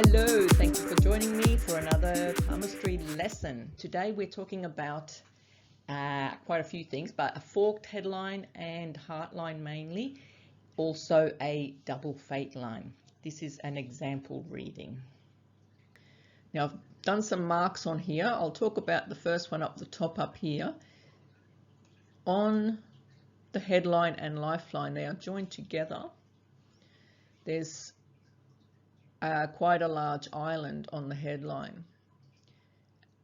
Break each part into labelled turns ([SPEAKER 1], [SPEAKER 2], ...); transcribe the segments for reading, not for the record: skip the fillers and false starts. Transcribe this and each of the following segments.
[SPEAKER 1] Hello, thank you for joining me for another Palmistry lesson. Today we're talking about quite a few things, but a forked headline and heart line mainly, also a double fate line. This is an example reading. Now I've done some marks on here. I'll talk about the first one up the top up here. On the headline and lifeline, they are joined together. There's quite a large island on the headline,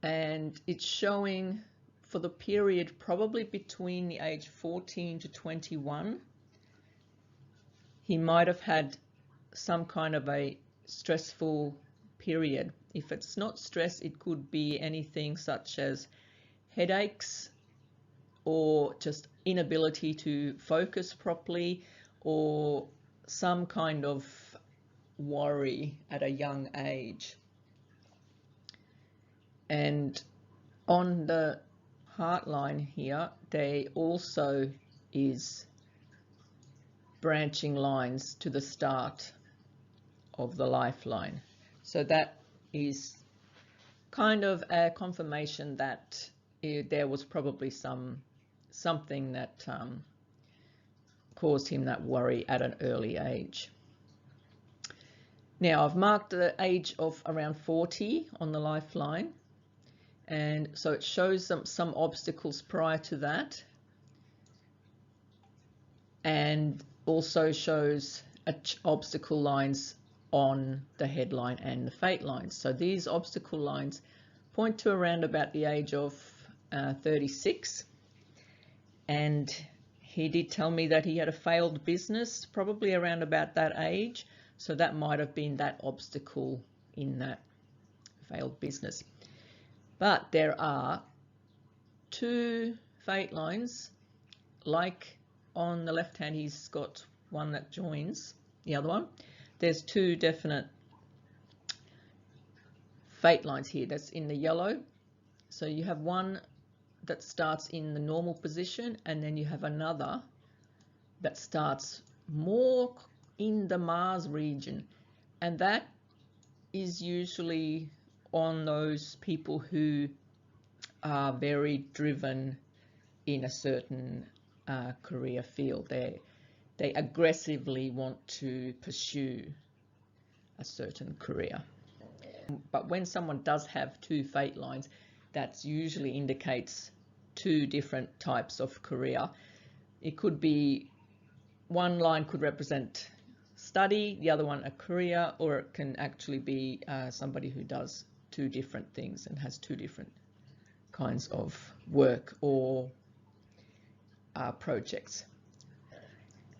[SPEAKER 1] and it's showing for the period probably between the age 14 to 21. He might have had some kind of a stressful period. If it's not stress, it could be anything such as headaches or just inability to focus properly, or some kind of worry at a young age. And on the heart line here, there also is branching lines to the start of the lifeline. So that is kind of a confirmation that there was probably something that caused him that worry at an early age. Now I've marked the age of around 40 on the lifeline, and so it shows some obstacles prior to that, and also shows obstacle lines on the headline and the fate lines. So these obstacle lines point to around about the age of 36, and he did tell me that he had a failed business probably around about that age. So that might have been that obstacle in that failed business. But there are two fate lines. Like on the left hand, he's got one that joins the other one. There's two definite fate lines here that's in the yellow. So you have one that starts in the normal position, and then you have another that starts more in the Mars region, and that is usually on those people who are very driven in a certain career field. They aggressively want to pursue a certain career. But when someone does have two fate lines, that usually indicates two different types of career. It could be one line could represent study, the other one a career, or it can actually be somebody who does two different things and has two different kinds of work or projects.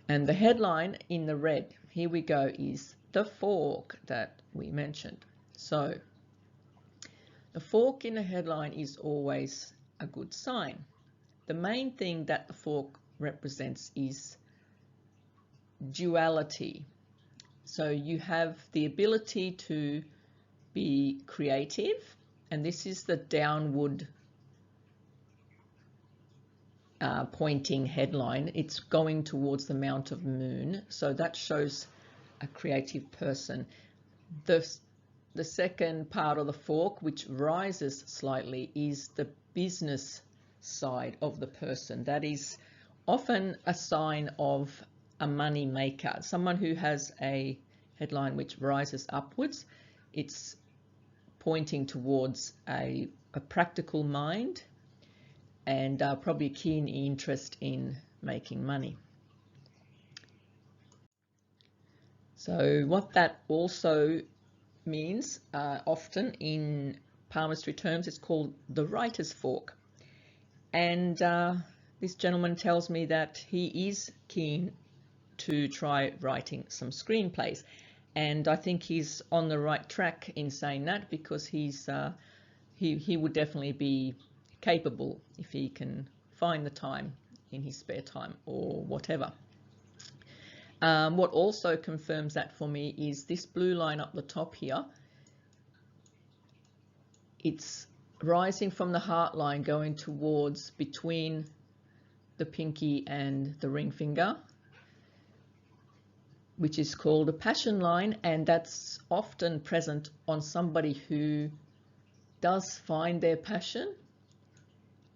[SPEAKER 1] And the headline in the red, here we go, is the fork that we mentioned. So the fork in the headline is always a good sign. The main thing that the fork represents is duality. So you have the ability to be creative, and this is the downward pointing headline. It's going towards the Mount of Moon, so that shows a creative person. The second part of the fork, which rises slightly, is the business side of the person. That is often a sign of a money maker, someone who has a headline which rises upwards. It's pointing towards a practical mind and probably a keen interest in making money. So what that also means, often in palmistry terms, it's called the writer's fork. And this gentleman tells me that he is keen to try writing some screenplays, and I think he's on the right track in saying that, because he would definitely be capable if he can find the time in his spare time or whatever. What also confirms that for me is this blue line up the top here. It's rising from the heart line, going towards between the pinky and the ring finger. which is called a passion line, and that's often present on somebody who does find their passion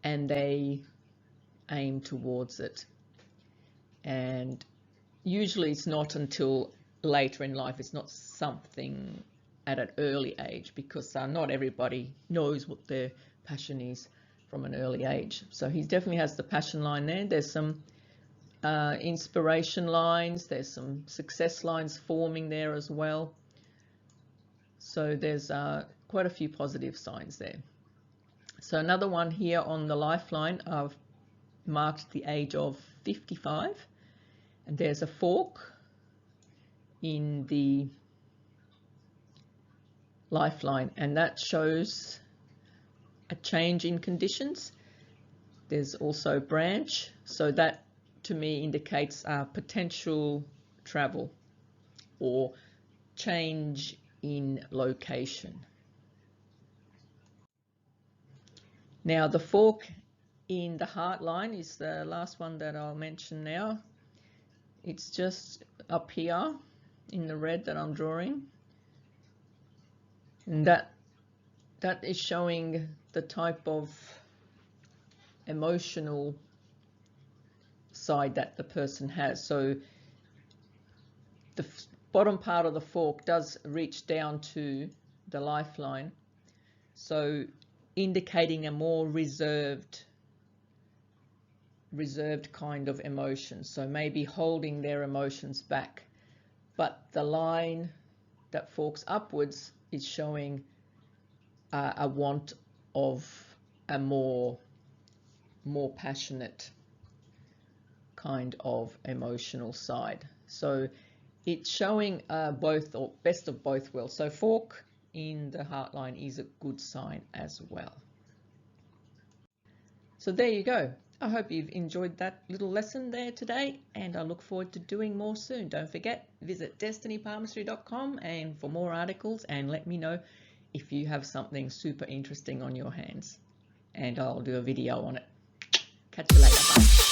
[SPEAKER 1] and they aim towards it. And usually it's not until later in life, it's not something at an early age, because not everybody knows what their passion is from an early age. So he definitely has the passion line there. There's some inspiration lines, there's some success lines forming there as well. So there's quite a few positive signs there. So another one here on the lifeline, I've marked the age of 55, and there's a fork in the lifeline, and that shows a change in conditions. There's also a branch, so that to me indicates potential travel or change in location. Now the fork in the heart line is the last one that I'll mention now. It's just up here in the red that I'm drawing, and that is showing the type of emotional side that the person has. So the bottom part of the fork does reach down to the lifeline, so indicating a more reserved kind of emotion, so maybe holding their emotions back. But the line that forks upwards is showing a want of a more passionate kind of emotional side. So it's showing both, or best of both worlds. So fork in the heart line is a good sign as well. So there you go. I hope you've enjoyed that little lesson there today, and I look forward to doing more soon. Don't forget, visit destinypalmistry.com and for more articles, and let me know if you have something super interesting on your hands, and I'll do a video on it. Catch you later. Bye.